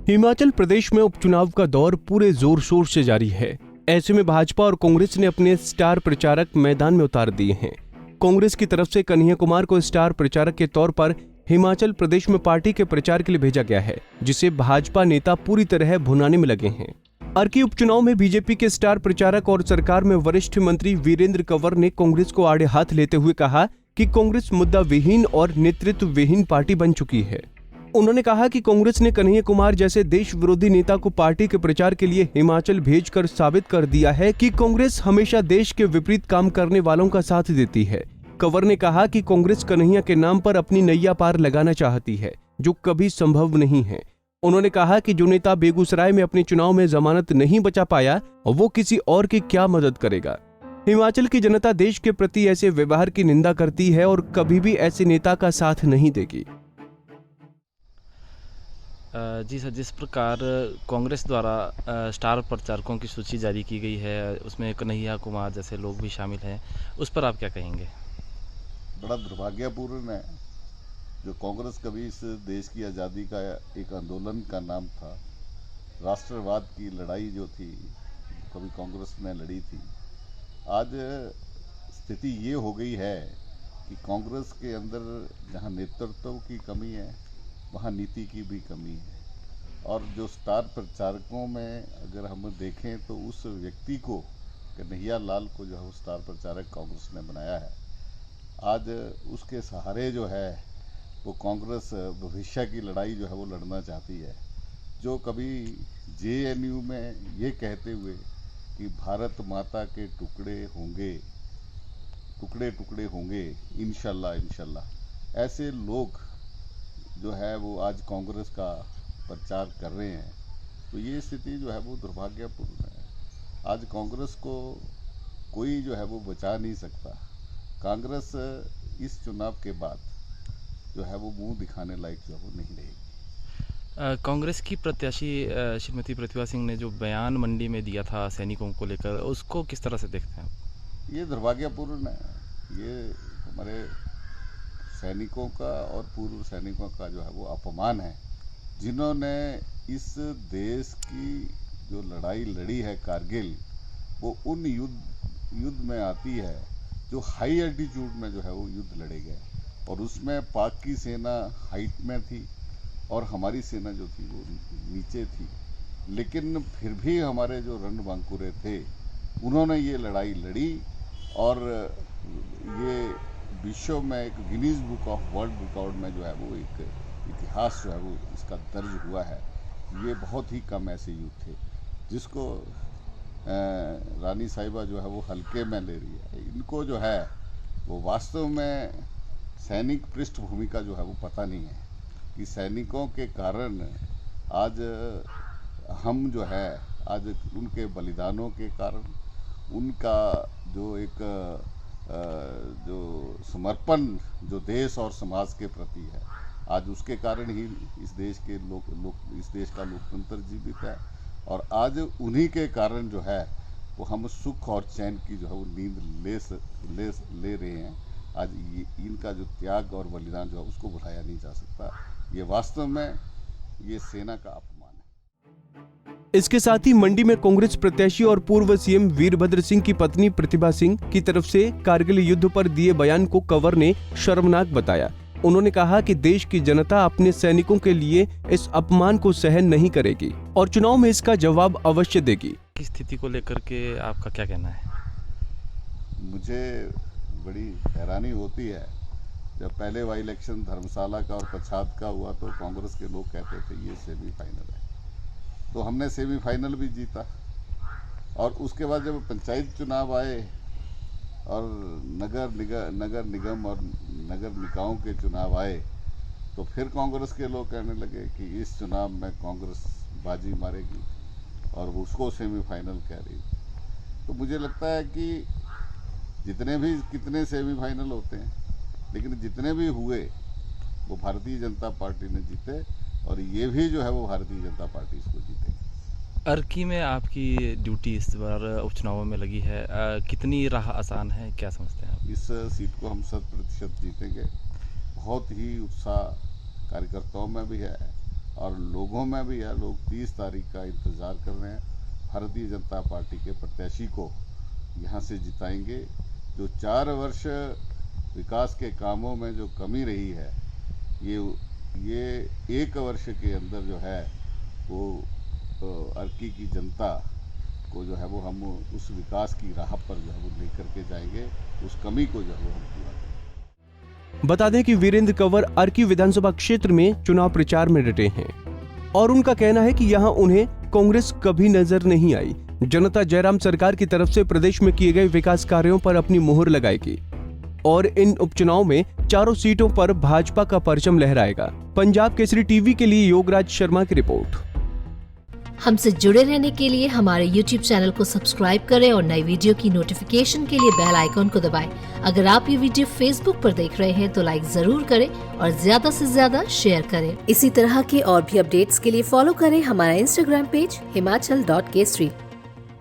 हिमाचल प्रदेश में उपचुनाव का दौर पूरे जोर शोर से जारी है। ऐसे में भाजपा और कांग्रेस ने अपने स्टार प्रचारक मैदान में उतार दिए हैं। कांग्रेस की तरफ से कन्हैया कुमार को स्टार प्रचारक के तौर पर हिमाचल प्रदेश में पार्टी के प्रचार के लिए भेजा गया है, जिसे भाजपा नेता पूरी तरह भुनाने में लगे हैं। अर्की उपचुनाव में बीजेपी के स्टार प्रचारक और सरकार में वरिष्ठ मंत्री वीरेंद्र कंवर ने कांग्रेस को आड़े हाथ लेते हुए कहा कि कांग्रेस मुद्दा विहीन और नेतृत्व विहीन पार्टी बन चुकी है। उन्होंने कहा कि कांग्रेस ने कन्हैया कुमार जैसे देश विरोधी नेता को पार्टी के प्रचार के लिए हिमाचल भेजकर साबित कर दिया है कि कांग्रेस हमेशा देश के विपरीत काम करने वालों का साथ देती है। कंवर ने कहा कि कांग्रेस कन्हैया के नाम पर अपनी नैया पार लगाना चाहती है, जो कभी संभव नहीं है। उन्होंने कहा कि जो नेता बेगूसराय में अपने चुनाव में जमानत नहीं बचा पाया, वो किसी और की क्या मदद करेगा। हिमाचल की जनता देश के प्रति ऐसे व्यवहार की निंदा करती है और कभी भी ऐसे नेता का साथ नहीं देगी। जी सर, जिस प्रकार कांग्रेस द्वारा स्टार प्रचारकों की सूची जारी की गई है, उसमें कन्हैया कुमार जैसे लोग भी शामिल हैं, उस पर आप क्या कहेंगे? बड़ा दुर्भाग्यपूर्ण है। जो कांग्रेस कभी इस देश की आज़ादी का एक आंदोलन का नाम था, राष्ट्रवाद की लड़ाई जो थी, कभी कांग्रेस ने लड़ी थी। आज स्थिति ये हो गई है कि कांग्रेस के अंदर जहाँ नेतृत्व की कमी है, वहाँ नीति की भी कमी है। और जो स्टार प्रचारकों में अगर हम देखें तो उस व्यक्ति को, कन्हैया लाल को, जो है स्टार प्रचारक कांग्रेस ने बनाया है। आज उसके सहारे जो है वो कांग्रेस भविष्य की लड़ाई जो है वो लड़ना चाहती है। जो कभी JNU में ये कहते हुए कि भारत माता के टुकड़े टुकड़े होंगे इंशाल्लाह, ऐसे लोग जो है वो आज कांग्रेस का प्रचार कर रहे हैं। तो ये स्थिति जो है वो दुर्भाग्यपूर्ण है। आज कांग्रेस को कोई जो है वो बचा नहीं सकता। कांग्रेस इस चुनाव के बाद जो है वो मुंह दिखाने लायक जो है वो नहीं रहेगी। कांग्रेस की प्रत्याशी श्रीमती प्रतिभा सिंह ने जो बयान मंडी में दिया था सैनिकों को लेकर, उसको किस तरह से देखते हैं आप? ये दुर्भाग्यपूर्ण है। ये हमारे सैनिकों का और पूर्व सैनिकों का जो है वो अपमान है, जिन्होंने इस देश की जो लड़ाई लड़ी है कारगिल, वो उन युद्ध में आती है जो हाई एल्टीट्यूड में जो है वो युद्ध लड़े गए। और उसमें पाक की सेना हाइट में थी और हमारी सेना जो थी वो नीचे थी। लेकिन फिर भी हमारे जो रणबांकुरे थे, उन्होंने ये लड़ाई लड़ी और ये विश्व में एक Guinness book of world record में जो है वो एक इतिहास जो है वो इसका दर्ज हुआ है। ये बहुत ही कम ऐसे युद्ध थे जिसको रानी साहिबा जो है वो हल्के में ले रही है। इनको जो है वो वास्तव में सैनिक पृष्ठभूमि का जो है वो पता नहीं है कि सैनिकों के कारण आज हम जो है, आज उनके बलिदानों के कारण, उनका जो एक जो समर्पण जो देश और समाज के प्रति है, आज उसके कारण ही इस देश के इस देश का लोकतंत्र जीवित है। और आज उन्हीं के कारण जो है वो हम सुख और चैन की जो है वो नींद ले रहे हैं। आज इनका जो त्याग और बलिदान जो है उसको भुलाया नहीं जा सकता। ये वास्तव में ये सेना का अपमान है। इसके साथ ही मंडी में कांग्रेस प्रत्याशी और पूर्व CM वीरभद्र सिंह की पत्नी प्रतिभा सिंह की तरफ से कारगिल युद्ध पर दिए बयान को कंवर ने शर्मनाक बताया। उन्होंने कहा कि देश की जनता अपने सैनिकों के लिए इस अपमान को सहन नहीं करेगी और चुनाव में इसका जवाब अवश्य देगी। इस स्थिति को लेकर के आपका क्या कहना है? मुझे बड़ी हैरानी होती है। जब पहले वाई इलेक्शन धर्मशाला का और पच्छाद का हुआ तो कांग्रेस के लोग कहते थे ये सेमीफाइनल है, तो हमने सेमीफाइनल भी जीता। और उसके बाद जब पंचायत चुनाव आए और नगर निगम और नगर निकायों के चुनाव आए, तो फिर कांग्रेस के लोग कहने लगे कि इस चुनाव में कांग्रेस बाजी मारेगी और वो उसको सेमीफाइनल कह रही। तो मुझे लगता है कि कितने सेमीफाइनल होते हैं, लेकिन जितने भी हुए वो भारतीय जनता पार्टी ने जीते और ये भी जो है वो भारतीय जनता पार्टी इसको जीतेगी। अर्की में आपकी ड्यूटी इस बार उपचुनावों में लगी है, कितनी राह आसान है, क्या समझते हैं आप? इस सीट को हम 100% जीतेंगे। बहुत ही उत्साह कार्यकर्ताओं में भी है और लोगों में भी है, लोग 30 तारीख का इंतज़ार कर रहे हैं। भारतीय जनता पार्टी के प्रत्याशी को यहाँ से जिताएंगे। जो 4 वर्ष विकास के कामों में जो कमी रही है, ये 1 वर्ष के अंदर जो है वो अर्की की जनता को जो है वो हम उस विकास की राह पर जो है वो लेकर के जाएंगे, उस कमी को जो है वो हम पूरा करेंगे। बता दें कि वीरेंद्र कंवर अर्की विधानसभा क्षेत्र में चुनाव प्रचार में डटे हैं और उनका कहना है कि यहां उन्हें कांग्रेस कभी नजर नहीं आई। जनता जयराम सरकार की तरफ से प्रदेश में किए गए विकास कार्यों पर अपनी मुहर लगाएगी और इन उपचुनाव में चारों सीटों पर भाजपा का परचम लहराएगा। पंजाब केसरी टीवी के लिए योगराज शर्मा की रिपोर्ट। हमसे जुड़े रहने के लिए हमारे YouTube चैनल को सब्सक्राइब करें और नई वीडियो की नोटिफिकेशन के लिए बेल आइकॉन को दबाएं। अगर आप ये वीडियो Facebook पर देख रहे हैं तो लाइक जरूर करें और ज्यादा से ज्यादा शेयर करें। इसी तरह के और भी अपडेट्स के लिए फॉलो करें हमारा Instagram पेज himachal.kesari।